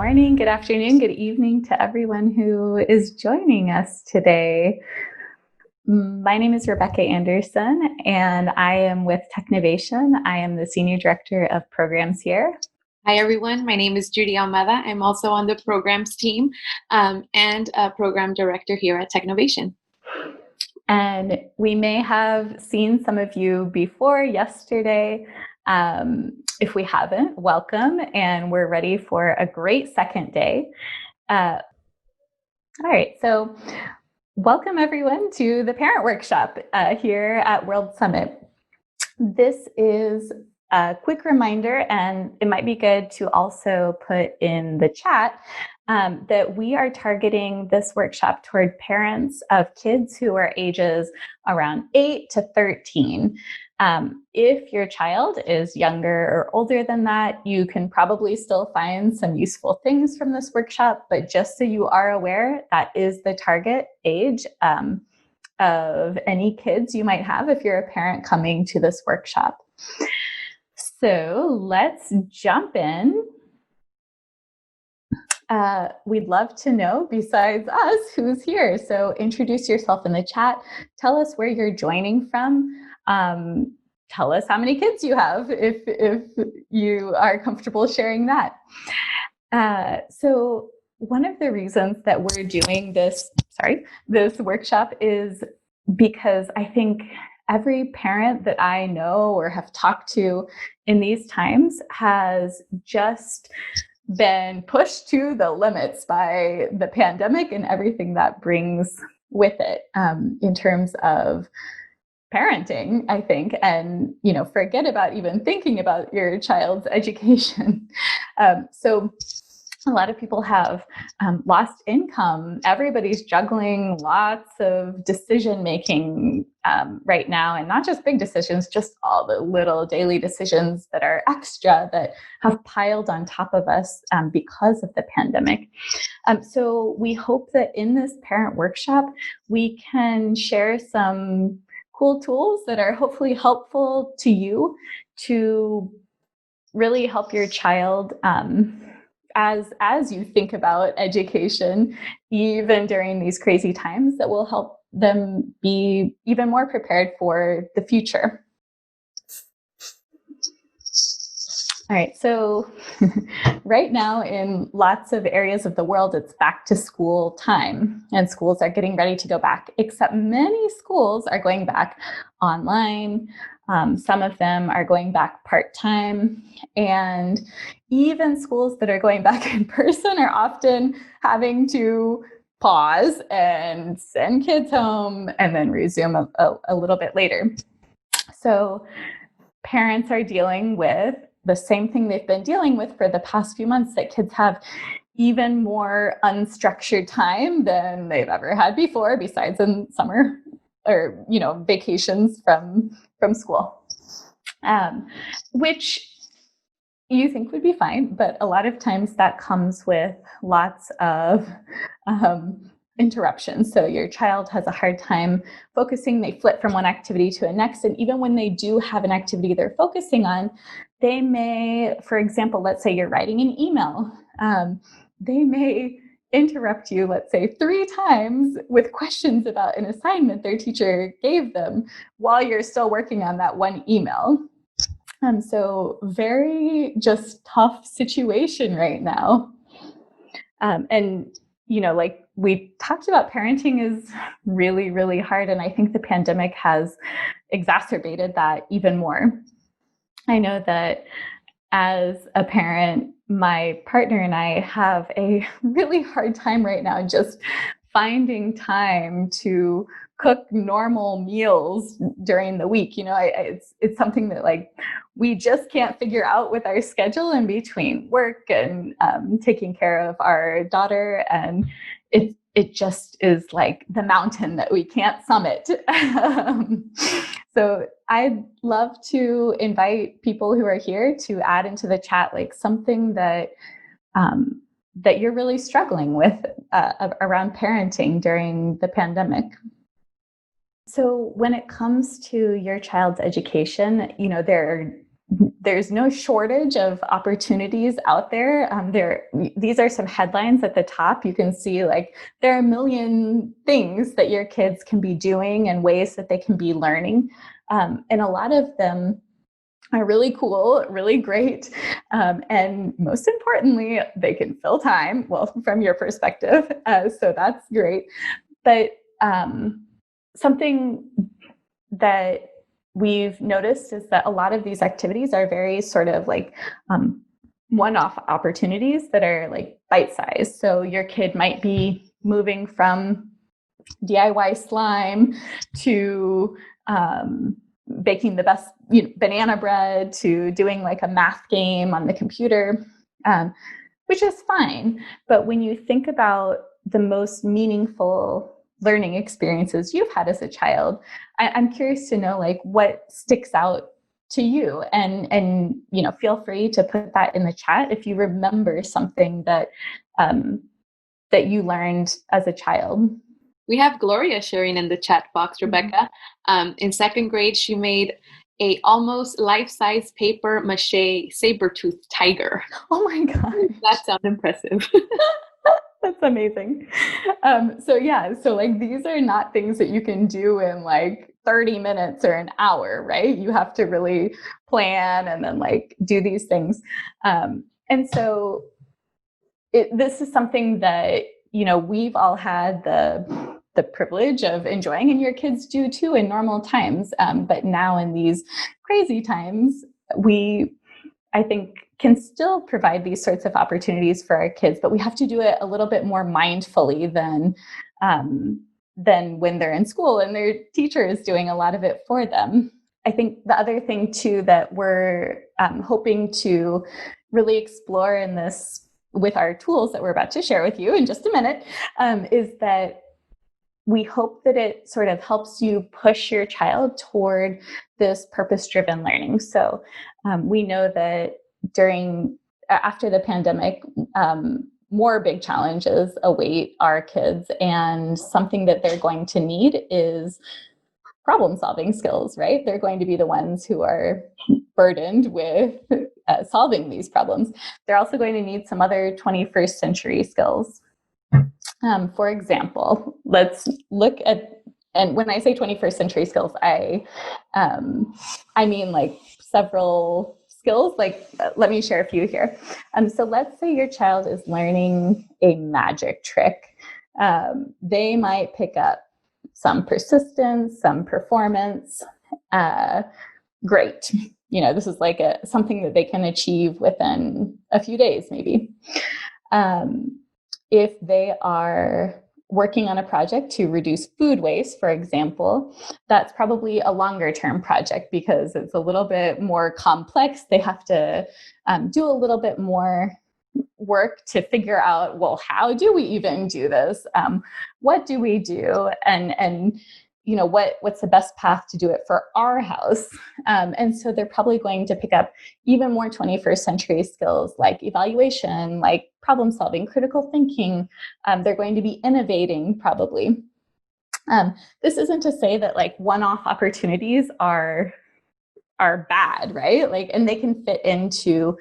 morning, good afternoon, good evening to everyone who is joining us today. My name is Rebecca Anderson, and I am with Technovation. I am the Senior Director of Programs here. Hi, everyone. My name is Judy Almada. I'm also on the programs team and a program director here at Technovation. And we may have seen some of you before yesterday. If we haven't, welcome, and we're ready for a great second day. All right, so welcome everyone to the Parent Workshop here at World Summit. This is a quick reminder, and it might be good to also put in the chat that we are targeting this workshop toward parents of kids who are ages around 8 to 13. If your child is younger or older than that, you can probably still find some useful things from this workshop, but just so you are aware, that is the target age of any kids you might have if you're a parent coming to this workshop. So let's jump in. We'd love to know, besides us, who's here. So introduce yourself in the chat. Tell us where you're joining from. Tell us how many kids you have, if you are comfortable sharing that. So one of the reasons that we're doing this workshop is because I think every parent that I know or have talked to in these times has just been pushed to the limits by the pandemic and everything that brings with it in terms of parenting, I think, and forget about even thinking about your child's education. So a lot of people have lost income. Everybody's juggling lots of decision making right now, and not just big decisions, just all the little daily decisions that are extra that have piled on top of us because of the pandemic. So we hope that in this parent workshop, we can share some cool tools that are hopefully helpful to you to really help your child as you think about education, even during these crazy times, that will help them be even more prepared for the future. All right, so right now in lots of areas of the world, it's back to school time, and schools are getting ready to go back, except many schools are going back online. Some of them are going back part-time, and even schools that are going back in person are often having to pause and send kids home and then resume a little bit later. So parents are dealing with the same thing they've been dealing with for the past few months, that kids have even more unstructured time than they've ever had before, besides in summer or vacations from school, which you think would be fine, but a lot of times that comes with lots of interruptions. So your child has a hard time focusing, they flip from one activity to the next, and even when they do have an activity they're focusing on, they may, for example, let's say you're writing an email, they may interrupt you, let's say 3 times with questions about an assignment their teacher gave them while you're still working on that one email. So very just tough situation right now. And like we talked about, parenting is really, really hard. And I think the pandemic has exacerbated that even more. I know that as a parent, my partner and I have a really hard time right now just finding time to cook normal meals during the week. It's something that we just can't figure out with our schedule in between work and taking care of our daughter, and it just is like the mountain that we can't summit. So I'd love to invite people who are here to add into the chat something that that you're really struggling with around parenting during the pandemic. So when it comes to your child's education, there there's no shortage of opportunities out there. These are some headlines at the top. You can see like there are a million things that your kids can be doing and ways that they can be learning. And a lot of them are really cool, really great. And most importantly, they can fill time, well, from your perspective. So that's great. But something that we've noticed is that a lot of these activities are very sort of like one-off opportunities that are like bite-sized. So your kid might be moving from DIY slime to baking the best banana bread to doing like a math game on the computer, which is fine. But when you think about the most meaningful learning experiences you've had as a child, I'm curious to know like what sticks out to you, and feel free to put that in the chat if you remember something that that you learned as a child. We have Gloria sharing in the chat box, Rebecca. In second grade, she made a almost life-size paper mache saber-toothed tiger. Oh my God. That sounds impressive. That's amazing. So like these are not things that you can do in like 30 minutes or an hour, right? You have to really plan and then like do these things. And so this is something that, we've all had the privilege of enjoying, and your kids do too in normal times. But now in these crazy times, I think, can still provide these sorts of opportunities for our kids, but we have to do it a little bit more mindfully than when they're in school and their teacher is doing a lot of it for them. I think the other thing too that we're hoping to really explore in this with our tools that we're about to share with you in just a minute is that we hope that it sort of helps you push your child toward this purpose-driven learning. So we know that after the pandemic, more big challenges await our kids, and something that they're going to need is problem-solving skills, right? They're going to be the ones who are burdened with solving these problems. They're also going to need some other 21st century skills. For example, let's look at, and when I say 21st century skills, I mean like several skills. Like, let me share a few here. So let's say your child is learning a magic trick. They might pick up some persistence, some performance. Great. This is like something that they can achieve within a few days, maybe. If they are working on a project to reduce food waste, for example, that's probably a longer term project because it's a little bit more complex. They have to do a little bit more work to figure out, well, how do we even do this? What do we do? And what's the best path to do it for our house? And so they're probably going to pick up even more 21st century skills like evaluation, like problem solving, critical thinking. They're going to be innovating probably. This isn't to say that like one-off opportunities are bad, right? Like, and they can fit into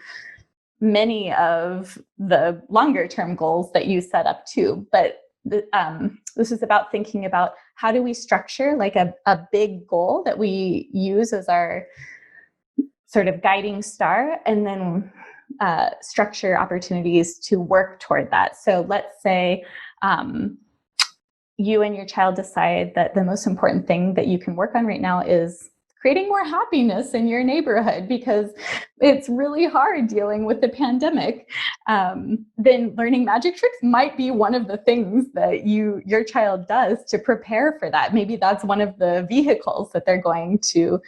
many of the longer term goals that you set up too. But this is about thinking about how do we structure like a big goal that we use as our sort of guiding star, and then structure opportunities to work toward that. So let's say you and your child decide that the most important thing that you can work on right now is creating more happiness in your neighborhood because it's really hard dealing with the pandemic. Then learning magic tricks might be one of the things that your child does to prepare for that. Maybe that's one of the vehicles that they're going to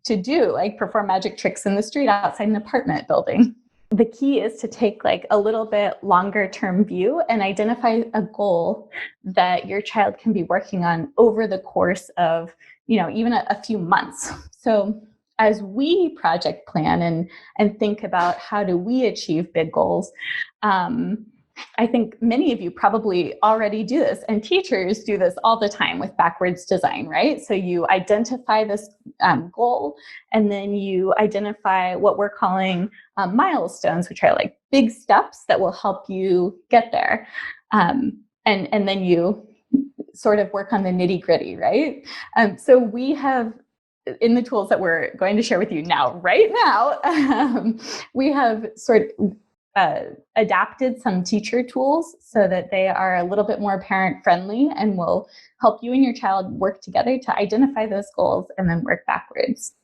do, like perform magic tricks in the street outside an apartment building. The key is to take like a little bit longer term view and identify a goal that your child can be working on over the course of, even a few months. So as we project plan and think about how do we achieve big goals, I think many of you probably already do this, and teachers do this all the time with backwards design, right? So you identify this goal, and then you identify what we're calling milestones, which are like big steps that will help you get there. And then you sort of work on the nitty gritty, right? So we have, in the tools that we're going to share with you now, right now, we have sort of adapted some teacher tools so that they are a little bit more parent friendly and will help you and your child work together to identify those goals and then work backwards.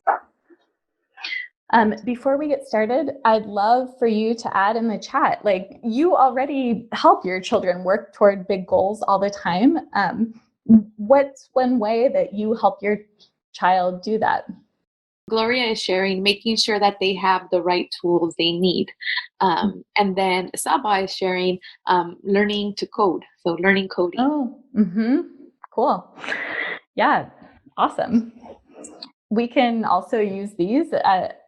Before we get started, I'd love for you to add in the chat, like, you already help your children work toward big goals all the time. What's one way that you help your child do that? Gloria is sharing, making sure that they have the right tools they need. And then Saba is sharing, learning to code. So learning coding. Oh, cool. Yeah, awesome. We can also use these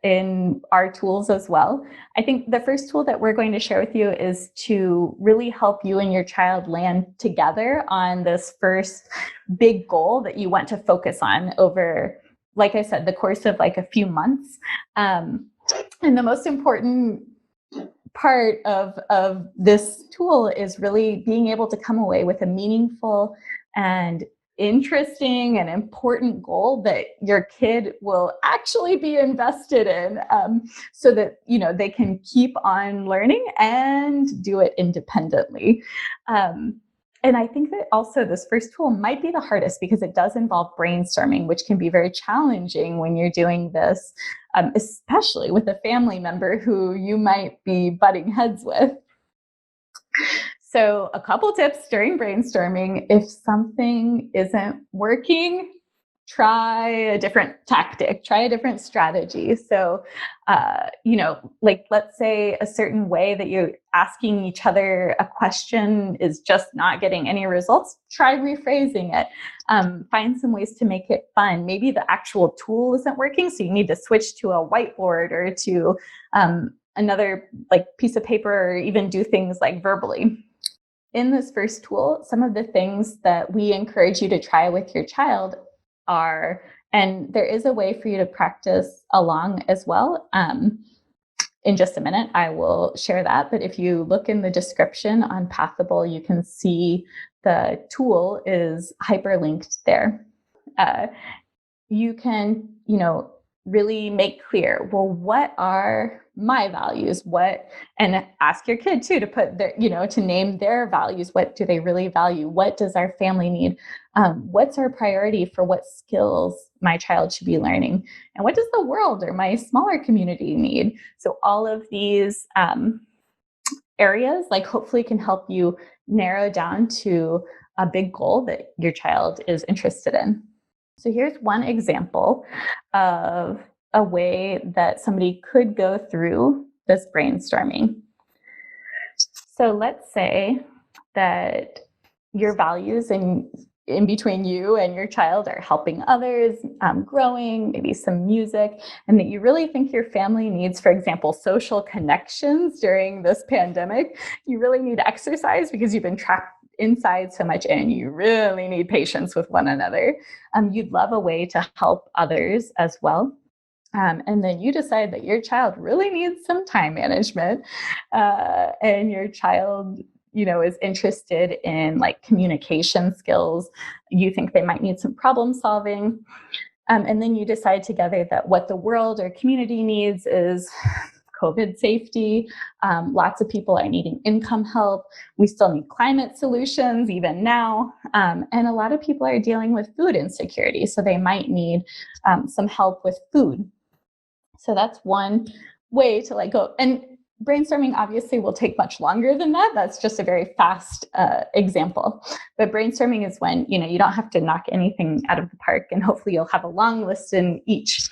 in our tools as well. I think the first tool that we're going to share with you is to really help you and your child land together on this first big goal that you want to focus on over, like I said, the course of like a few months. And the most important part of this tool is really being able to come away with a meaningful and interesting and important goal that your kid will actually be invested in, so that, you know, they can keep on learning and do it independently. And I think that also this first tool might be the hardest because it does involve brainstorming, which can be very challenging when you're doing this, especially with a family member who you might be butting heads with. So a couple tips during brainstorming: if something isn't working, try a different tactic, try a different strategy. So, you know, like, let's say a certain way that you're asking each other a question is just not getting any results, try rephrasing it. Find some ways to make it fun. Maybe the actual tool isn't working, so you need to switch to a whiteboard or to another like piece of paper, or even do things like verbally. In this first tool, some of the things that we encourage you to try with your child are, and there is a way for you to practice along as well. In just a minute, I will share that. But if you look in the description on Pathable, you can see the tool is hyperlinked there. You can, you know, really make clear, well, what are my values? And ask your kid too to put their, you know, to name their values. What do they really value? What does our family need? What's our priority for what skills my child should be learning? And what does the world or my smaller community need? So all of these areas, like, hopefully can help you narrow down to a big goal that your child is interested in. So here's one example of a way that somebody could go through this brainstorming. So let's say that your values in between you and your child are helping others, growing, maybe some music, and that you really think your family needs, for example, social connections during this pandemic. You really need exercise because you've been trapped inside so much, and you really need patience with one another. You'd love a way to help others as well. And then you decide that your child really needs some time management, and your child, you know, is interested in like communication skills. You think they might need some problem solving. And then you decide together that what the world or community needs is COVID safety. Lots of people are needing income help. We still need climate solutions even now. And a lot of people are dealing with food insecurity, so they might need some help with food. So that's one way to like go. And brainstorming obviously will take much longer than that. That's just a very fast example. But brainstorming is when, you know, you don't have to knock anything out of the park, and hopefully you'll have a long list in each.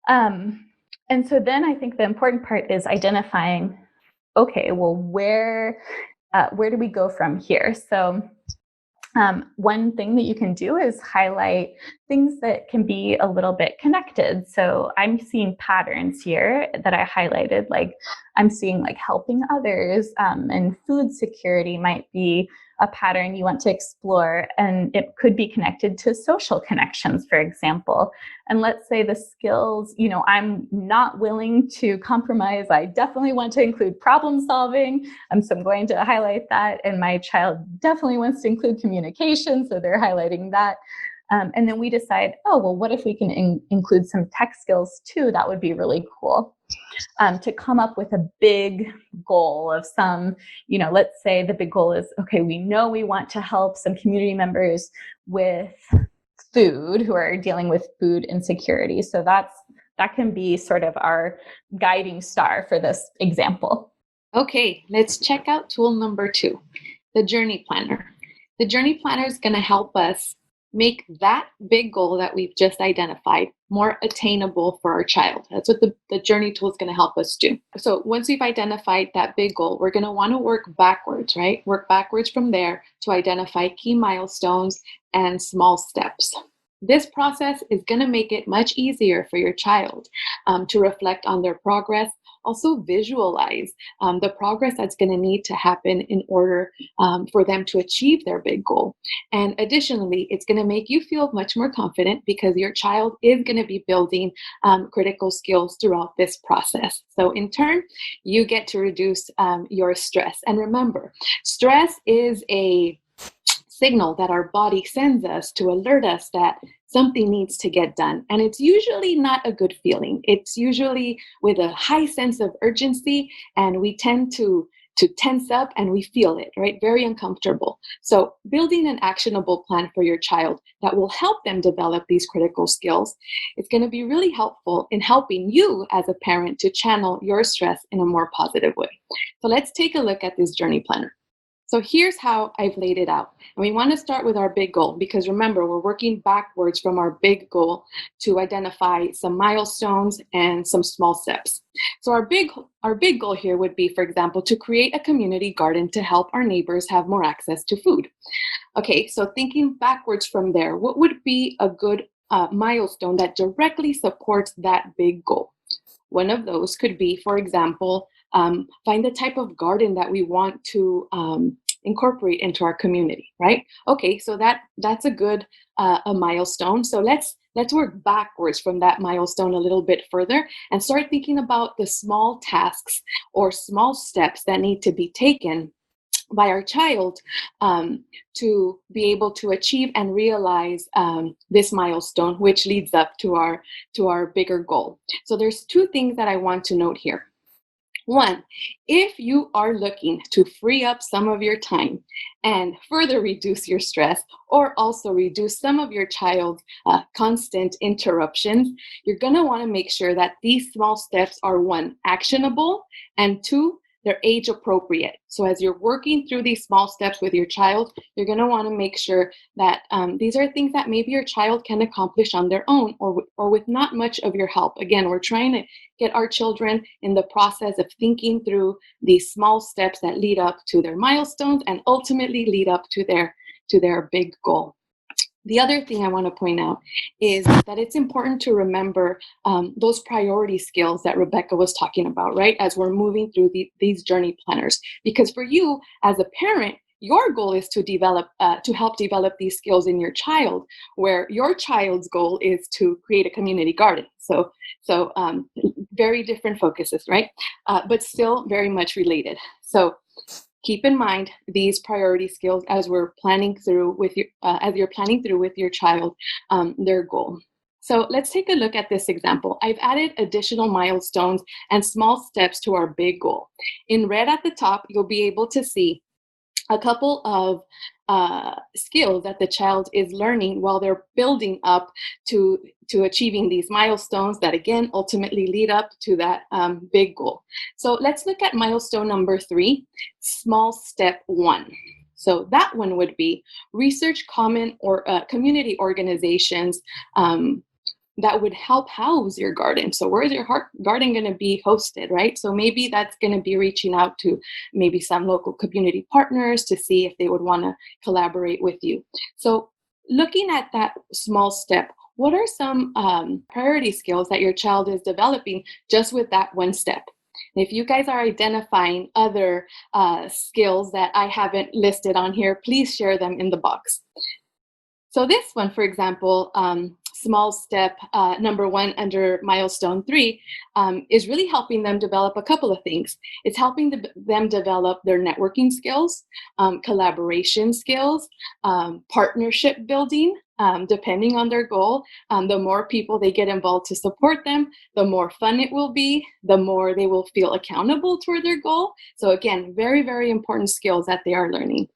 And so then I think the important part is identifying, okay, well, where do we go from here? So one thing that you can do is highlight things that can be a little bit connected. So I'm seeing patterns here that I highlighted, like I'm seeing like helping others, and food security might be a pattern you want to explore. And it could be connected to social connections, for example. And let's say the skills, I'm not willing to compromise. I definitely want to include problem solving. So I'm going to highlight that. And my child definitely wants to include communication. So they're highlighting that. And then we decide, oh, well, what if we can include some tech skills too? That would be really cool. To come up with a big goal of some, let's say the big goal is, okay, we know we want to help some community members with food who are dealing with food insecurity. So that can be sort of our guiding star for this example. Okay, let's check out tool number 2, the journey planner. The journey planner is going to help us make that big goal that we've just identified more attainable for our child. That's what the journey tool is going to help us do. So once we've identified that big goal, we're going to want to work backwards, right? Work backwards from there to identify key milestones and small steps. This process is going to make it much easier for your child to reflect on their progress. Also visualize the progress that's going to need to happen in order for them to achieve their big goal. And additionally, it's going to make you feel much more confident because your child is going to be building critical skills throughout this process. So in turn, you get to reduce your stress. And remember, stress is a signal that our body sends us to alert us that something needs to get done. And it's usually not a good feeling. It's usually with a high sense of urgency, and we tend to tense up and we feel it, right? Very uncomfortable. So building an actionable plan for your child that will help them develop these critical skills is going to be really helpful in helping you as a parent to channel your stress in a more positive way. So let's take a look at this journey planner. So here's how I've laid it out. And we want to start with our big goal because remember, we're working backwards from our big goal to identify some milestones and some small steps. So our big goal here would be, for example, to create a community garden to help our neighbors have more access to food. Okay, so thinking backwards from there, what would be a good milestone that directly supports that big goal? One of those could be, for example, find the type of garden that we want to incorporate into our community, right? Okay, so that's a good a milestone. So let's work backwards from that milestone a little bit further and start thinking about the small tasks or small steps that need to be taken by our child to be able to achieve and realize this milestone, which leads up to our bigger goal. So there's 2 things that I want to note here. One, if you are looking to free up some of your time and further reduce your stress, or also reduce some of your child's constant interruptions, you're going to want to make sure that these small steps are 1, actionable, and 2, they're age appropriate. So as you're working through these small steps with your child, you're going to want to make sure that these are things that maybe your child can accomplish on their own or with not much of your help. Again, we're trying to get our children in the process of thinking through these small steps that lead up to their milestones and ultimately lead up to their big goal. The other thing I want to point out is that it's important to remember those priority skills that Rebecca was talking about, right? As we're moving through these journey planners. Because for you as a parent, your goal is to help develop these skills in your child, where your child's goal is to create a community garden. So very different focuses, right? But still very much related. So keep in mind these priority skills as we're planning through with your child their goal. So let's take a look at this example. I've added additional milestones and small steps to our big goal. In red at the top, you'll be able to see a couple of skills that the child is learning while they're building up to achieving these milestones that, again, ultimately lead up to that big goal. So let's look at milestone number 3, small step 1. So that one would be research common or community organizations that would help house your garden. So where is your garden going to be hosted, right? So maybe that's going to be reaching out to maybe some local community partners to see if they would want to collaborate with you. So looking at that small step, what are some priority skills that your child is developing just with that one step? If you guys are identifying other skills that I haven't listed on here, please share them in the box. So this one, for example, small step number 1 under milestone 3 is really helping them develop a couple of things. It's helping them develop their networking skills, collaboration skills, partnership building, depending on their goal. The more people they get involved to support them, the more fun it will be, the more they will feel accountable toward their goal. So again, very, very important skills that they are learning.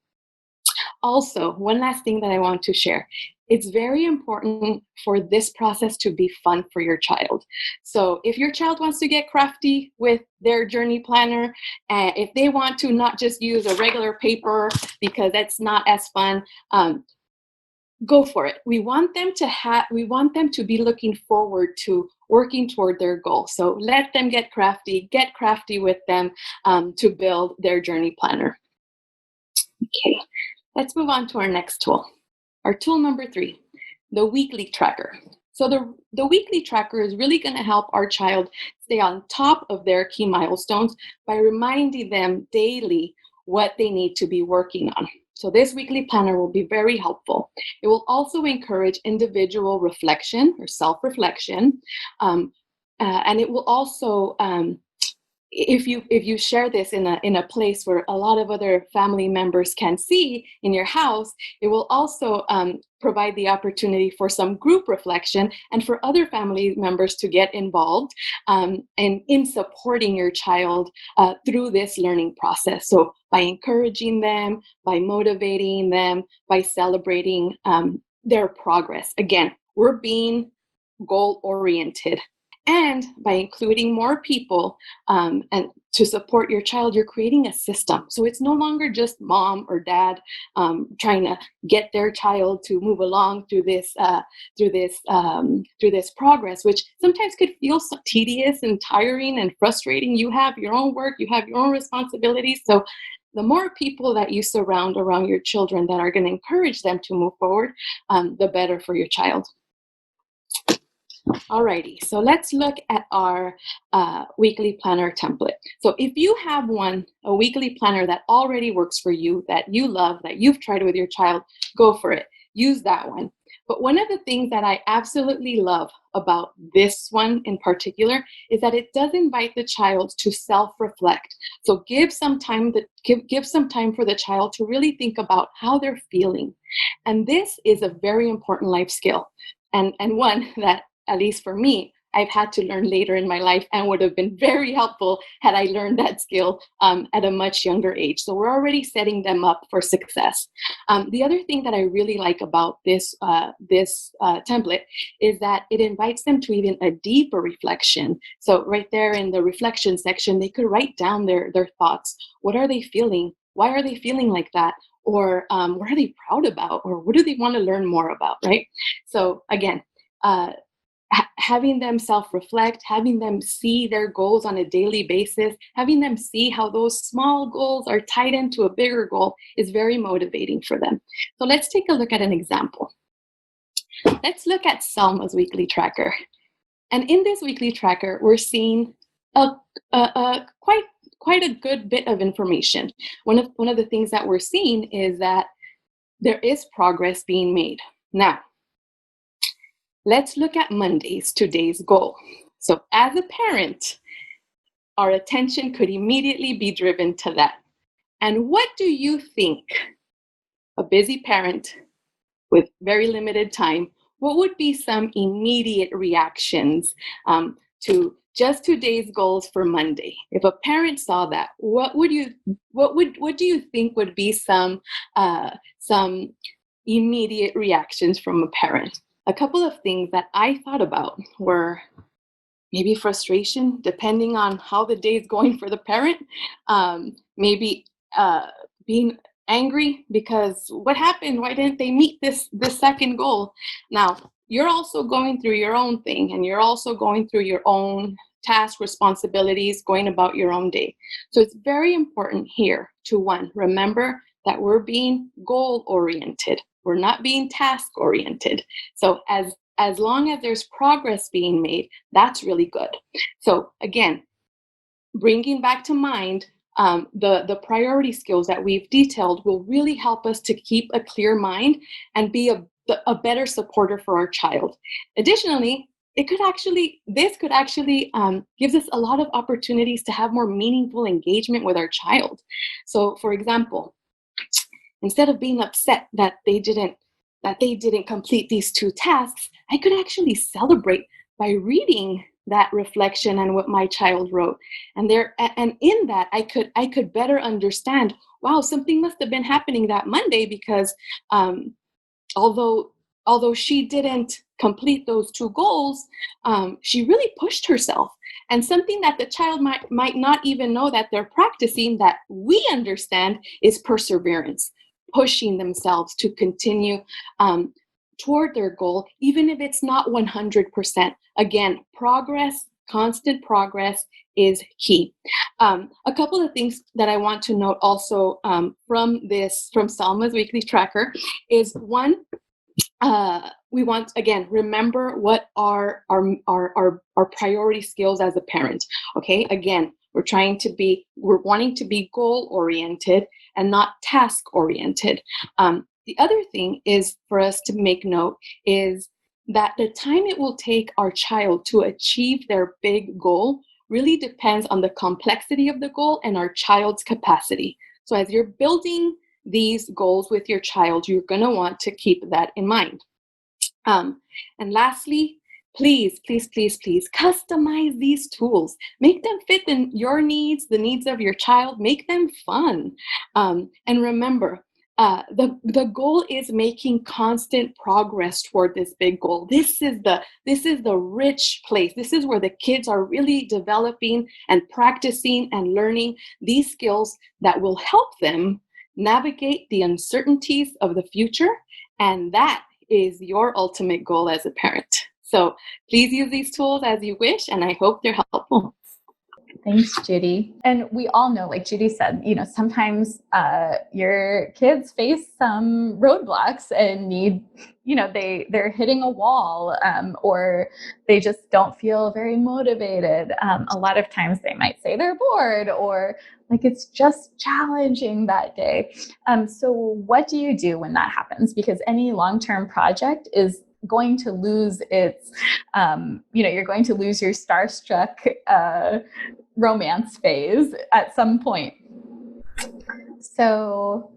Also, one last thing that I want to share. It's very important for this process to be fun for your child. So if your child wants to get crafty with their journey planner, if they want to not just use a regular paper because that's not as fun, go for it. We want them to be looking forward to working toward their goal. So let them get crafty with them to build their journey planner. Okay. Let's move on to our next tool. Our tool number 3, the weekly tracker. So the weekly tracker is really going to help our child stay on top of their key milestones by reminding them daily what they need to be working on. So this weekly planner will be very helpful. It will also encourage individual reflection or self-reflection, and it will also if you share this in a place where a lot of other family members can see in your house, it will also provide the opportunity for some group reflection and for other family members to get involved and in supporting your child through this learning process. So by encouraging them, by motivating them, by celebrating their progress. Again, we're being goal-oriented. And by including more people and to support your child, you're creating a system. So it's no longer just mom or dad trying to get their child to move along through this progress, which sometimes could feel so tedious and tiring and frustrating. You have your own work, you have your own responsibilities. So the more people that you surround around your children that are going to encourage them to move forward, the better for your child. Alrighty, so let's look at our weekly planner template. So if you have a weekly planner that already works for you, that you love, that you've tried with your child, go for it. Use that one. But one of the things that I absolutely love about this one in particular is that it does invite the child to self-reflect. So give some time for the child to really think about how they're feeling. And this is a very important life skill, and one that, at least for me, I've had to learn later in my life and would have been very helpful had I learned that skill at a much younger age. So we're already setting them up for success. The other thing that I really like about this template is that it invites them to even a deeper reflection. So right there in the reflection section, they could write down their thoughts. What are they feeling? Why are they feeling like that? Or what are they proud about? Or what do they want to learn more about, right? So again, having them self-reflect, having them see their goals on a daily basis, having them see how those small goals are tied into a bigger goal is very motivating for them. So let's take a look at an example. Let's look at Selma's weekly tracker. And in this weekly tracker, we're seeing quite a good bit of information. One of the things that we're seeing is that there is progress being made. Now, let's look at Monday's today's goal. So as a parent, our attention could immediately be driven to that. And what do you think, a busy parent with very limited time, what would be some immediate reactions to just today's goals for Monday? If a parent saw that, what do you think would be some immediate reactions from a parent? A couple of things that I thought about were maybe frustration, depending on how the day is going for the parent. Maybe being angry because what happened? Why didn't they meet this second goal? Now, you're also going through your own thing, and you're also going through your own task responsibilities, going about your own day. So it's very important here to, one, remember that we're being goal-oriented. We're not being task-oriented. So as long as there's progress being made, that's really good. So again, bringing back to mind the priority skills that we've detailed will really help us to keep a clear mind and be a better supporter for our child. Additionally, this could actually gives us a lot of opportunities to have more meaningful engagement with our child. So, for example, instead of being upset that they didn't complete these 2 tasks, I could actually celebrate by reading that reflection and what my child wrote. And in that I could better understand, wow, something must have been happening that Monday, because although she didn't complete those 2 goals, she really pushed herself. And something that the child might not even know that they're practicing, that we understand, is perseverance, pushing themselves to continue toward their goal, even if it's not 100%. Again, constant progress is key. A couple of things that I want to note also from Salma's weekly tracker is, one, we want, again, remember what are our priority skills as a parent. Okay, again, we're wanting to be goal oriented and not task oriented. The other thing is for us to make note is that the time it will take our child to achieve their big goal really depends on the complexity of the goal and our child's capacity. So as you're building these goals with your child, you're going to want to keep that in mind. And lastly, please customize these tools. Make them fit in your needs, the needs of your child. Make them fun. And remember, the goal is making constant progress toward this big goal. This is the rich place. This is where the kids are really developing and practicing and learning these skills that will help them navigate the uncertainties of the future. And that is your ultimate goal as a parent. So please use these tools as you wish, and I hope they're helpful. Thanks, Judy. And we all know, like Judy said, sometimes your kids face some roadblocks and need, they're hitting a wall, or they just don't feel very motivated. A lot of times they might say they're bored, or like it's just challenging that day. So what do you do when that happens? Because any long-term project is going to lose its, you're going to lose your starstruck romance phase at some point. So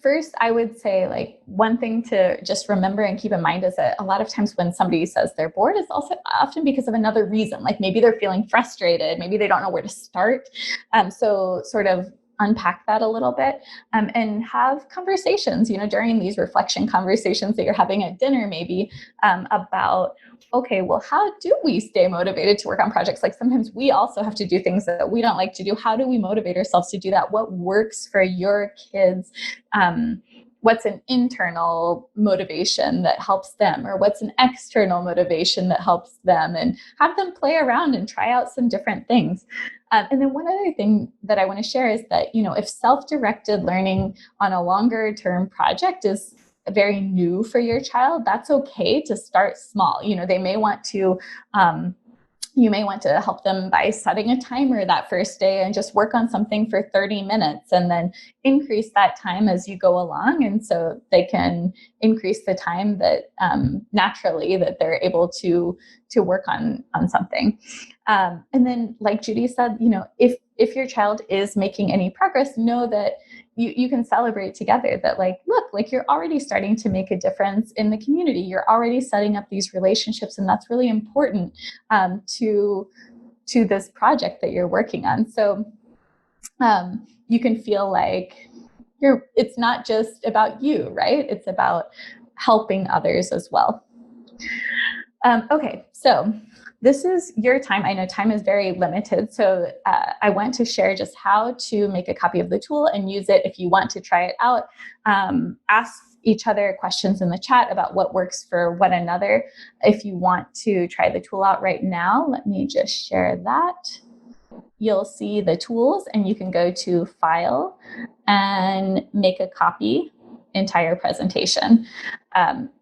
first, I would say, like, one thing to just remember and keep in mind is that a lot of times when somebody says they're bored, it's also often because of another reason. Like maybe they're feeling frustrated, maybe they don't know where to start. So sort of unpack that a little bit, and have conversations, during these reflection conversations that you're having at dinner, maybe about, okay, well, how do we stay motivated to work on projects? Like sometimes we also have to do things that we don't like to do. How do we motivate ourselves to do that? What works for your kids? What's an internal motivation that helps them, or what's an external motivation that helps them, and have them play around and try out some different things. And then one other thing that I want to share is that, if self-directed learning on a longer term project is very new for your child, that's okay to start small. They may want to, you may want to help them by setting a timer that first day and just work on something for 30 minutes and then increase that time as you go along. And so they can increase the time that naturally that they're able to work on something. And then, like Judy said, if your child is making any progress, know that you can celebrate together that, like, look, like you're already starting to make a difference in the community. You're already setting up these relationships, and that's really important to this project that you're working on. So you can feel like it's not just about you, right? It's about helping others as well. Okay, so this is your time. I know time is very limited, so I want to share just how to make a copy of the tool and use it if you want to try it out. Ask each other questions in the chat about what works for one another. If you want to try the tool out right now, let me just share that. You'll see the tools, and you can go to File and make a copy, entire presentation,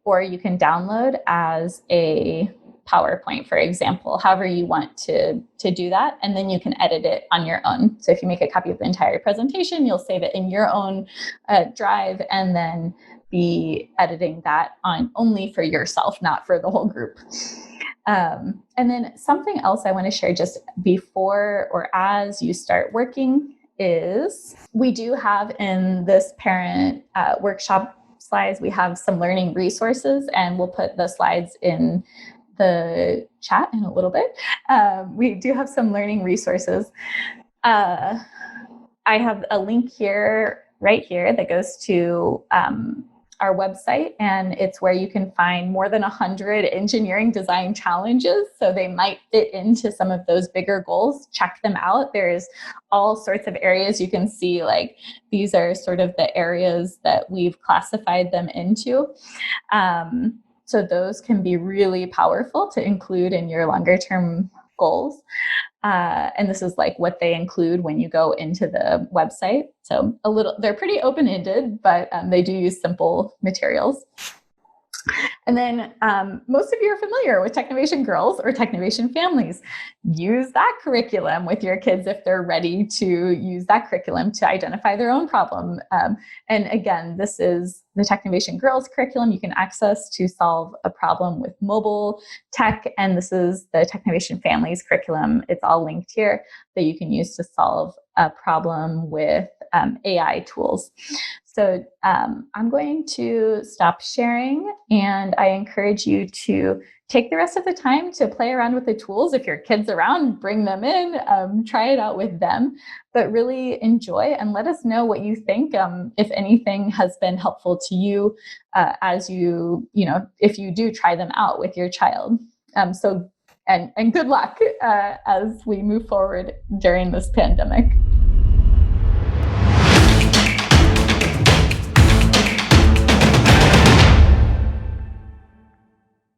or you can download as a PowerPoint, for example, however you want to do that. And then you can edit it on your own. So if you make a copy of the entire presentation, you'll save it in your own drive and then be editing that on only for yourself, not for the whole group. And then something else I want to share just before or as you start working is we do have in this parent workshop slides, we have some learning resources, and we'll put the slides in the chat in a little bit. We do have some learning resources. I have a link here, right here, that goes to our website, and it's where you can find more than 100 engineering design challenges. So they might fit into some of those bigger goals. Check them out. There's all sorts of areas you can see, like these are sort of the areas that we've classified them into. So those can be really powerful to include in your longer term goals. And this is like what they include when you go into the website. So they're pretty open-ended, but they do use simple materials. And then most of you are familiar with Technovation Girls or Technovation Families. Use that curriculum with your kids if they're ready to use that curriculum to identify their own problem. And again, this is the Technovation Girls curriculum you can access to solve a problem with mobile tech. And this is the Technovation Families curriculum. It's all linked here that you can use to solve a problem with AI tools. So I'm going to stop sharing, and I encourage you to take the rest of the time to play around with the tools. If your kid's around, bring them in, try it out with them, but really enjoy and let us know what you think. If anything has been helpful to you as if you do try them out with your child. And good luck as we move forward during this pandemic.